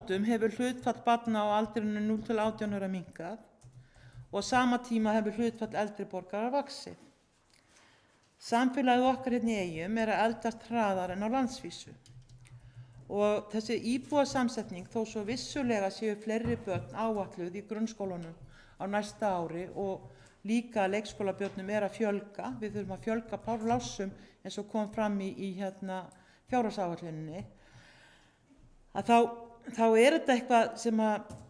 áramótum hefur hlutfall barna á aldrinum 0 til 18 ára minnkað og á sama tíma hefur hlutfall eldri borgara vaxið. Samfélagið okkar hérna í Eyjum að eldast hraðar en á landsvísu og þessi íbúasamsetning þó svo vissulega séu fleiri börn áætluð í grunnskólunum á næsta ári og líka leikskólabörnum að fjölga. Við þurfum að fjölga plássum eins og kom fram í fjárhagsáætluninni. Þá þetta eitthvað sem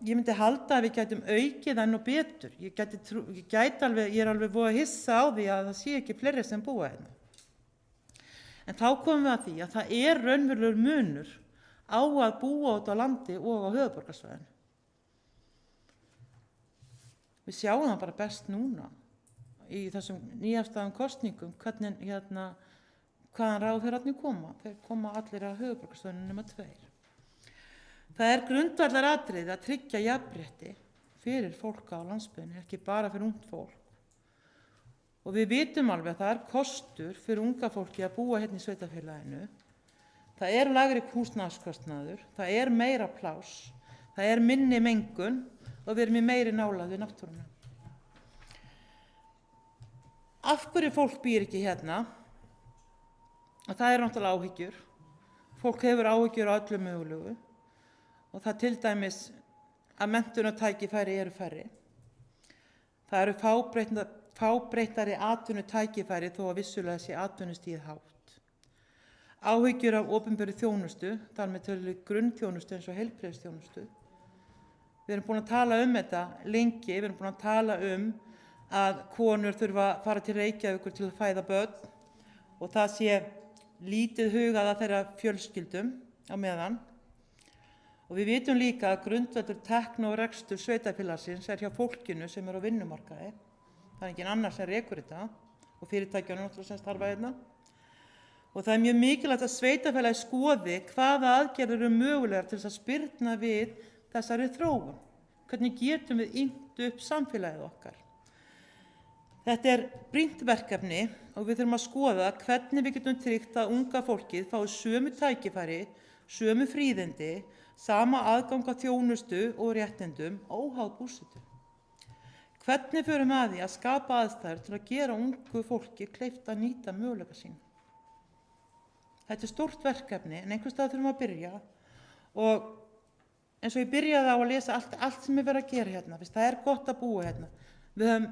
ég myndi halda að við gætum aukið enn og betur. Ég alveg voða hissa á því að það sé ekki fleiri sem búa hérna. En þá komum við að því að það raunverulegur munur á að búa út á landi og á höfuðborgarsvæðinu. Við sjáum það bara best núna í þessum nýafstaðum kosningum hvaðan ráðherrarnir koma. Þeir koma allir að höfuðborgarsvæðinu nema 2. Það grundvallaratriði að tryggja jafnrétti fyrir fólk á landsbyggðinni, ekki bara fyrir ungt fólk. Og við vitum alveg að það kostur fyrir unga fólki að búa hérna í sveitarfélaginu. Það lægri húsnæðiskostnaður, það meira pláss, það minni mengun og við erum í meiri nálægð við náttúruna. Af hverju fólk býr ekki hérna? Og það náttúrulega áhyggjur. Fólk hefur áhyggjur á öllu mögulegu. Og það til dæmis að menntunartækifæri færri. Það fábreyttari atvinnutækifæri þó að vissulega sé atvinnustigið hátt. Áhyggjur af opinberri þjónustu, þar með töluðu grunnþjónustu eins og heilbrigðisþjónustu. Við erum búin að tala þetta lengi, við erum búin að tala að konur þurfa að fara til Reykjavíkur til að fæða börn og það sé lítið hugað að þeirra fjölskyldum á meðan. Og við vitum líka að grundvöllur tekna og rekstur sveitarfélagsins hjá fólkinu sem á vinnumarkaði. Það enginn annar sem rekur þetta og fyrirtækjunum náttúrulega sem starfa hérna. Og það mjög mikilvægt að sveitarfélagið skoði hvaða aðgerðir mögulegar til þess að spyrna við þessari þróun. Hvernig getum við ýmt upp samfélagið okkar? Þetta brýnt verkefni og við þurfum að skoða hvernig við getum tryggt að unga fólkið fái sömu tækifæri, sömu fríðindi, sama aðgang að þjónustu og réttindum óháð búsetu. Hvernig förum að því að skapa aðstæður til að gera ungu fólki kleift að nýta möguleika sína? Þetta stórt verkefni en einhvers staðar þurfum að byrja og eins og ég byrjaði á að lesa allt sem verið að gera hérna. Það gott að búa hérna. Við höfum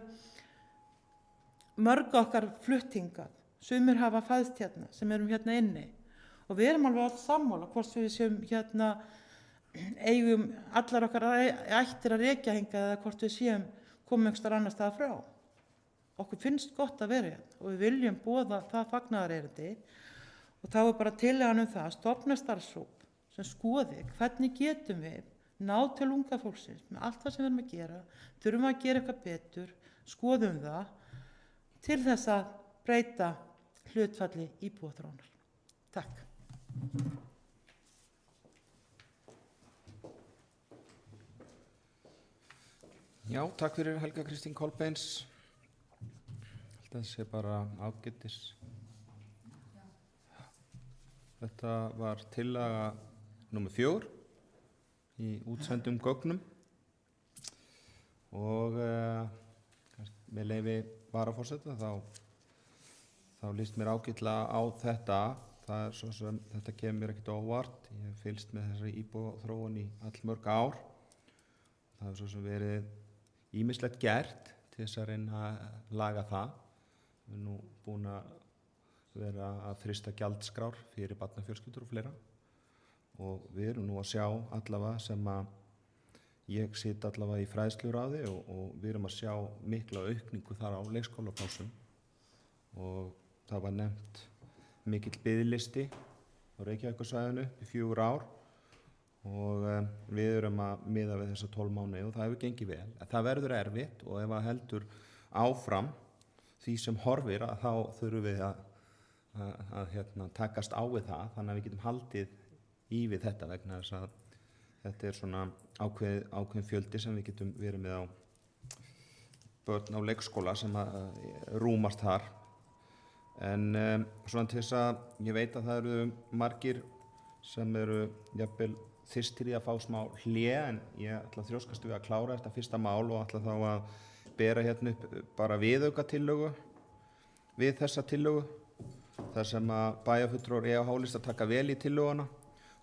mörg okkar fluttingað, sumir hafa fæðst hérna sem erum hérna inni og við erum alveg sammála hvort við séum hérna eigum allar okkar ættir að rekja hingað eða hvort við séum komum einhvers staðar annars staðar frá. Okkur finnst gott að vera hérna og við viljum boða það fagnaðarerindi og þá bara tillagan það að stofna starfshóp sem skoði hvernig getum við náð til unga fólksins með allt það sem við erum að gera, þurfum að gera eitthvað betur, skoðum það til þess að breyta hlutfalli íbúaþróunar. Takk. Já, takk fyrir Helga Kristín Kolbeins. Þetta sé bara ágætis. Þetta var tillaga númer 4 í útsendum gögnum og með leyfi varaforseta þá líst mér ágætlega á þetta. Það svo sem þetta kemur mér ekkert óvart. Ég hef fylgst með þessari íbúaþróun í allmörg ár. Það hefur svo sem verið ýmislegt gert til þess að reyna að laga það. Við erum nú búin að vera að frysta gjaldskrár fyrir barnafjölskyldur og fleira og við erum nú að sjá allavega sem að ég sit allavega í fræðsluráði og við erum að sjá mikla aukningu þar á leikskólaplássum og það var nefnt mikill biðlisti á Reykjavíkursvæðinu í 4 ár og við erum að miða við þessa 12 mánuði og það hefur gengið vel. Það verður erfitt og ef það heldur áfram því sem horfir að þá þurfum við að takast á við það þannig að við getum haldið í við þetta vegna þess að þetta svona ákveðin fjöldi sem við getum verið með á börn á leikskóla sem rúmast þar. En svona til þess að ég veit að það eru margir sem eru jafnvel þyrstir í að fá smá hlé en ég ætla að þrjóskast við að klára þetta fyrsta mál og ætla þá að bera hérna upp bara viðaukatillögu við þessa tillögu þar sem að bæjarfulltrúar eiga hálist að taka vel í tillöguna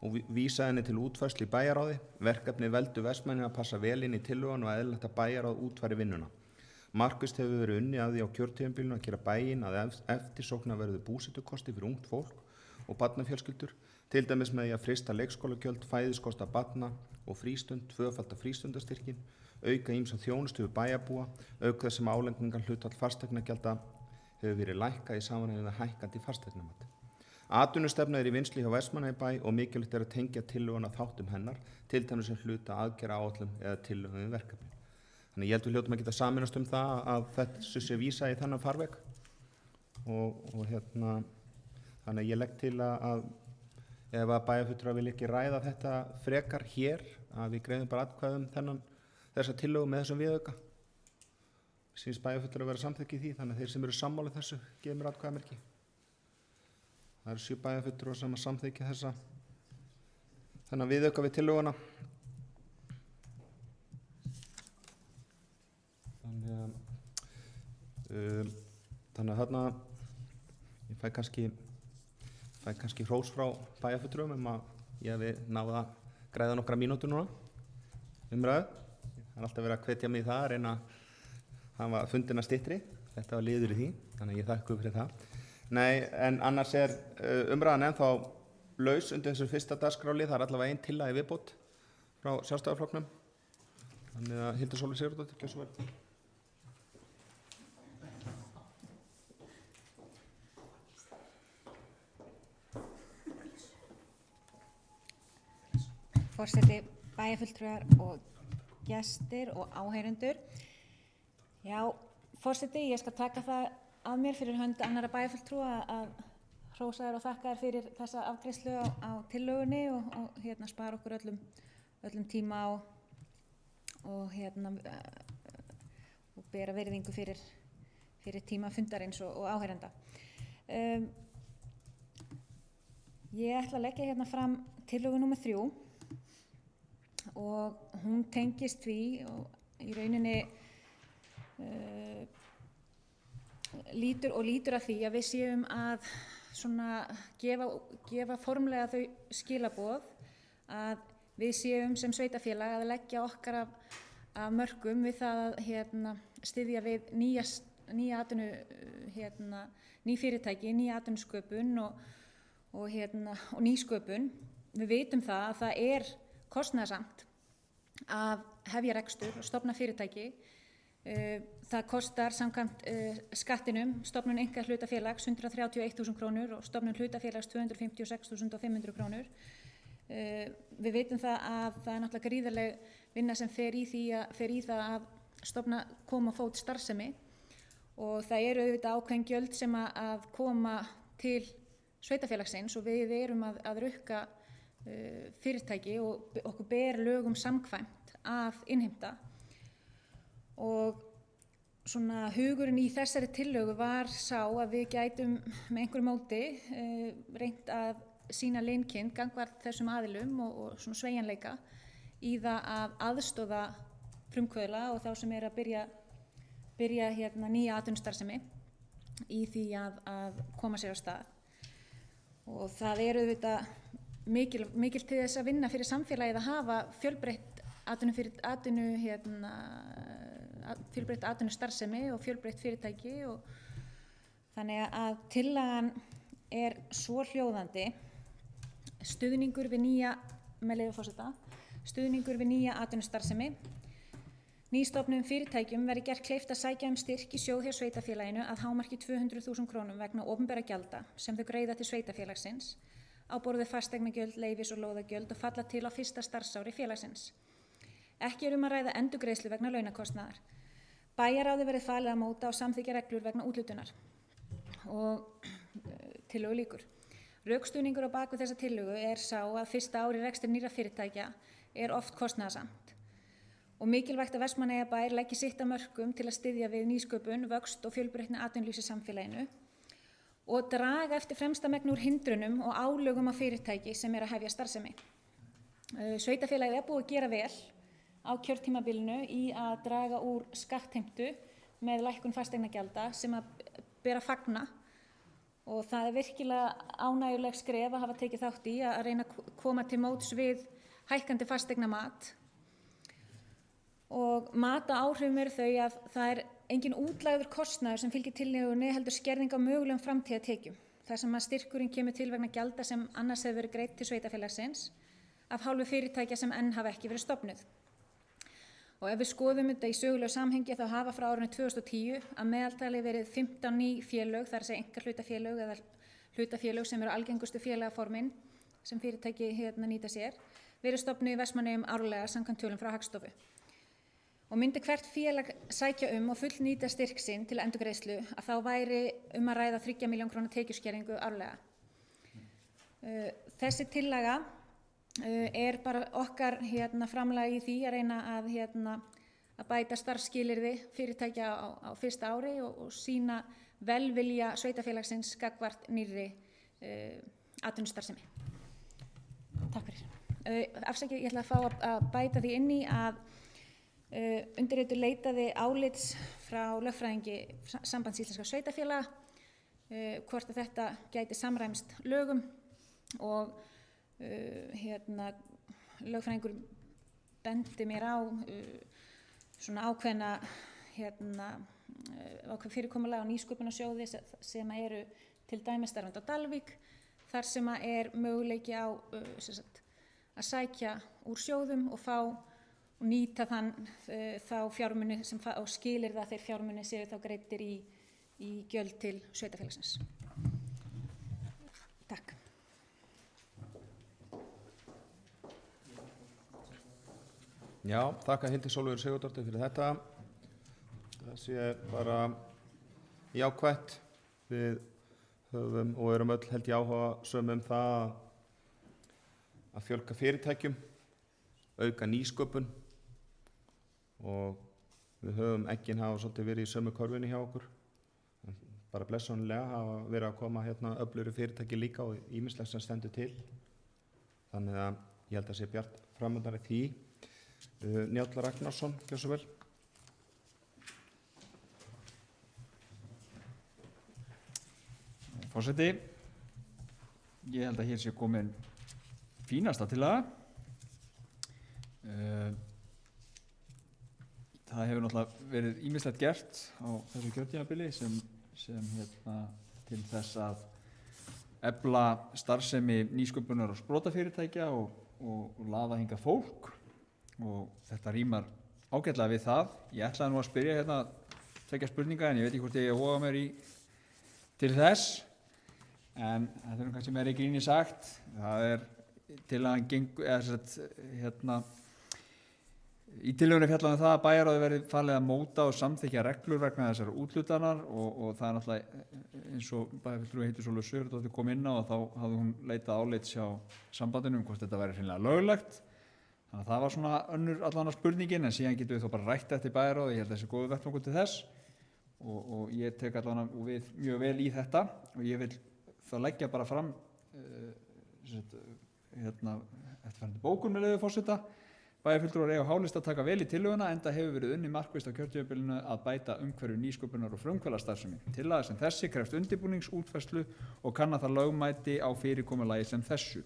og vísa henni til útfærslu í bæjarráði. Verkefni veldu Vestmannaeyja að passa vel inn í tillöguna og eðlilegt að bæjarráð útfæri vinnuna. Markvisst hefur verið unnið að því á kjörtímabilinu að gera bæinn að eftirsóknarverðu búsetukosti fyrir ungt fólk og barnafjölskyldur, til dæmis með því að frysta leikskólagjöld, fæðiskosta barna og frístund, tvöfalda frístundastyrkin, auka ýmsa þjónustu við bæjarbúa, auk þess sem álagningar hlutfall fasteignagjalda hefur verið lækkað í samræmi við hækkandi fasteignamat. Atvinnustefna í vinnslu hjá Vestmannaeyjabæ og mikilvægt að tengja tillöguna þáttum hennar, til dæmis sem hluta aðgerðaáætlun eða tillögum við verkefni. Þannig ég held við hljótum að geta sameinast það að þessu sé vísa í þennan farveg og þannig ég legg til að ef að bæjarfulltrúar vilja ekki ræða þetta frekar hér, að við greiðum bara atkvæðum þessa tillögu með þessum viðauka. Sýnist bæjarfulltrúar að vera samþykki í því, þannig að þeir sem eru sammála þessu gefa mér atkvæðamerki. Það eru 7 bæjarfulltrúar sem að samþykja þennan viðauka við tillöguna. Þannig að þarna ég fæ kannski hrós frá bæjarfulltrúum að ég hafi náð að græða nokkra mínútur núna umræðu. Það er alltaf verið að hvetja mig í það að reyna að hafa fundina styttri. Þetta var liður í því, þannig að ég þakka fyrir það. Nei, en annars umræðan ennþá laus undir þessu fyrsta dagskrárlið. Það er allavega ein tillaga í viðbót frá Sjálfstæðisflokknum. Þannig að Hildur Sólveig Sigurðardóttir, gjörðu svo vel. Forseti, bæjarfulltrúar og gestir og áheyrendur. Já, forseti, ég skal taka það að mér fyrir hönd annarra bæjarfulltrúa að hrósa þér og þakka þér fyrir þessa afgreiðslu á tillögunni og spara okkur öllum tíma og bera virðingu fyrir tíma fundarins og áheyrenda. Ég ætla að leggja hérna fram tillögu númer 3 og hún tengist því og í rauninni lítur að því að við séum að gefa formlega þau skilaboð að við séum sem sveitarfélag að leggja okkar af mörkum við það að styðja við ný fyrirtæki, ný atvinnusköpun og nýsköpun. Við vitum það að það er kostnaðarsamt að hefja rekstur og stofna fyrirtæki. Það kostar samkvæmt skattinum stofnun einkahlutafélags 131.000 krónur og stofnun hlutafélags 256.500 krónur. Við vitum það að það er náttúrulega gríðarleg vinna sem fer í það að koma á fót starfsemi og það eru auðvitað ákveðin gjöld sem að koma til sveitarfélagsins og við erum að rukka fyrirtæki og okkur ber lögum samkvæmt að innheimta. Og svona hugurinn í þessari tillögu var sá að við gætum með einhverju móti reynt að sýna linkind gagnvart þessum aðilum og svona sveigjanleika í það að aðstoða frumkvöðla og þá sem að byrja nýja atvinnustarfsemi í því að koma sér á stað. Og það er auðvitað mikil til þess að vinna fyrir samfélagið að hafa fjölbreytt atvinnustarfsemi og fjölbreytt fyrirtæki og þannig að tillagan er svo hljóðandi: stuðningur við nýja atvinnustarfsemi. Nýstofnum fyrirtækjum verði gert kleift að sækja styrk í sjóð hjá sveitarfélaginu að hámarki 200.000 krónum vegna opinberra gjalda sem þau greiða til sveitarfélagsins á borð við fasteignagjöld, leyfis- og lóðagjöld og falla til á fyrsta starfsári félagsins. Ekki er að ræða endurgreiðslu vegna launakostnaðar. Bæjarráði verði falið að móta og samþykkja reglur vegna úthlutunar. Og tillögu lýkur. Rökstuðningur á bak við þessa tillögu er sá að fyrsta ári rekstri nýrra fyrirtækja er oft kostnaðarsamt og mikilvægt að Vestmannaeyjabær leggi sitt af mörkum til að styðja við nýsköpun, vöxt og fjölbreytni atvinnulífs í samfélaginu og draga eftir fremsta megni úr hindrunum og álögum á fyrirtæki sem að hefja starfsemi. Sveitarfélagið er búið að gera vel á kjörtímabilinu í að draga úr skattheimtu með lækkun fasteignagjalda sem að ber að fagna og það er virkilega ánægjuleg skref að hafa tekið þátt í að reyna að koma til móts við hækkandi fasteignamat. Og áhrifum eru þau að það er engin útlagður kostnaður sem fylgir tillögunni heldur skerðing á mögulegum framtíðartekjum. Þar sem að styrkurinn kemur til vegna gjalda sem annars hefur verið greidd til sveitarfélagsins af hálfu fyrirtækja sem enn hafa ekki verið stofnuð. Og ef við skoðum þetta í sögulegu samhengi þá hafa frá árinu 2010 að meðaltali verið 15 ný félög, þar að segja einkahlutafélög eða hlutafélög sem eru algengustu félagaformin sem fyrirtæki nýta sér, verið stofnuð í Vestmannaeyjum árlega samkvæmt tölum frá Hagstofu. Og myndi hvert félag sækja og fullnýta styrk sinn til endurgreiðslu að þá væri að ræða 3 milljón króna tekjuskerðingu árlega. Þessi tillaga er bara okkar framlag í því að reyna að bæta starfsskilyrði fyrirtækja á fyrsta ári og sýna velvilja sveitarfélagsins gagnvart nýrri atvinnustarfsemi. Takk fyrir. Afsakið, ég ætla að fá að bæta því inn í að undirrituð leitaði álits frá lögfræðingi Sambands íslenskra sveitarfélaga hvort að þetta gæti samræmst lögum og lögfræðingur bendi mér á svona ákveðna ákveð fyrirkomulag á nýsköpunarsjóði sem eru til dæmis starfandi á Dalvík þar sem er möguleiki á að sækja úr sjóðum og fá og nýta þá fjármuni sem og skilyrði að þeir fjármuni séu þá greiddir í gjöld til sveitarfélagsins. Takk. Já, þakka Hildi Sólveigu Sigurðardóttur fyrir þetta. Það sé bara jákvætt. Við höfum og erum öll held ég áhugasöm það að fjölga fyrirtækjum, auka nýsköpun og við höfum eggin hafa svolítið verið í sömu körfunni hjá okkur. Bara blessunarlega hafa verið að koma öflugri fyrirtæki líka og ýmislegt sem stendur til. Þannig að ég held að sé bjart framöndan í því. Njáll Ragnarsson, gjörðu svo vel. Forseti, ég held að hér sé komin fínasta tillaga. Það hefur náttúrulega verið ýmislegt gert á þessu kjörtímabili sem til þess að efla starfsemi nýsköpunar og sprotafyrirtækja og laða hingað fólk og þetta rímar ágætlega við það. Ég ætlaði nú að spyrja tvekja spurninga en ég veit ekki hvort ég hófa mér til þess en þetta er kannski meira í gríni sagt. Það er til að hann gengur í tillögunni fjallaði það að bæjarráði verði falið að móta og samþykkja reglur vegna þessar úthlutanar og það er náttúrulega eins og bæjarfulltrúi Hildur Sólveigu Sigurðardóttir kom inn á og þá hafði hún leitað álits hjá sambandinu hvort þetta væri hreinlega löglegt. Þannig að það var svona önnur allan spurningin en síðan getum við þó bara rætt eftir bæjarráði. Ég held að þessi góðu vettvangur til þess og ég tek allan við mjög vel í þetta og ég vil þá leggja bara fram eftirfarandi bókun með leyfi forseta. Bæjarfulltrúar eiga á hálista að taka vel í tillöguna enda hefur verið unnið markvisst á kjörtímabilinu að bæta umhverfi nýsköpunar og frumkvöðlastarfsemi. Tillaga sem þessi krefst undirbúnings, útfærslu og kanna það lögmæti á fyrirkomulagi sem þessu.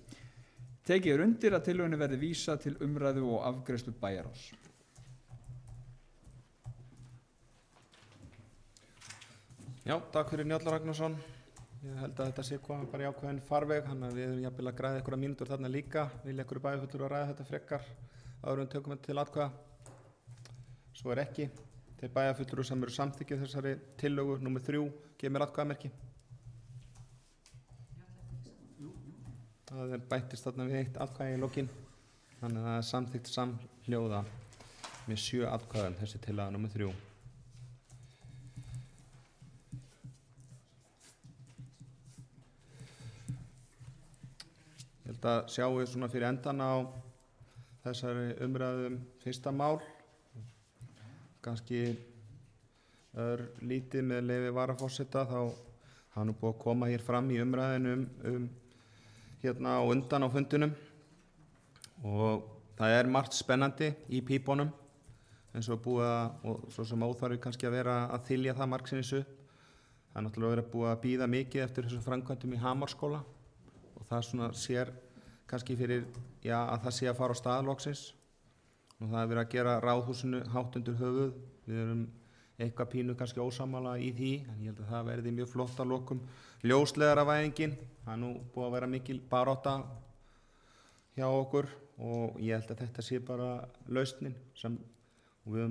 Tekið undir að tillögunni verði vísað til umræðu og afgreiðslu bæjarráðs. Já, takk fyrir Njáll Ragnarsson. Ég held að þetta sé hvað bara í ákveðin farveg, þannig að við erum jafnvel að græða einhverja mínútur þarna líka. Vilja einhverju bæjarfulltrúar ræða þetta frekar áður en tökum þetta til atkvæða. Svo er ekki. Þeir bæjarfulltrúar sem eru samþykkið þessari tillögu númer 3, gefið mér atkvæðamerki. Það er bættist þarna við 1 atkvæði í lokin. Þannig að það er samþykkt samhljóða með 7 atkvæðum þessi tillaga númer 3. Ég held að sjáum við svona fyrir endan á þessari umræðu fyrsta mál. Kannski lítið með leyfi varaforseta þá hafa nú búið að koma hér fram í umræðinu hérna á undan á fundinum og það er margt spennandi í pípunum eins og búið að, og svo sem óþarfi kannski að vera að þylja það margsinnis upp. Það er náttúrulega verið búið að bíða mikið eftir þessum framkvæmdum í Hamarskóla og það svona sér kannski fyrir, já, að það sé að fara á stað loksins. Og það er verið að gera ráðhúsinu hátt undir höfuð. Við erum eitthvað pínu kannski ósammála í því, en ég held að það verði mjög flott að lokum. Ljósleiðaravæðingin, það er nú búið að vera mikil barátta hjá okkur og ég held að þetta sé bara lausnin sem, og við höfum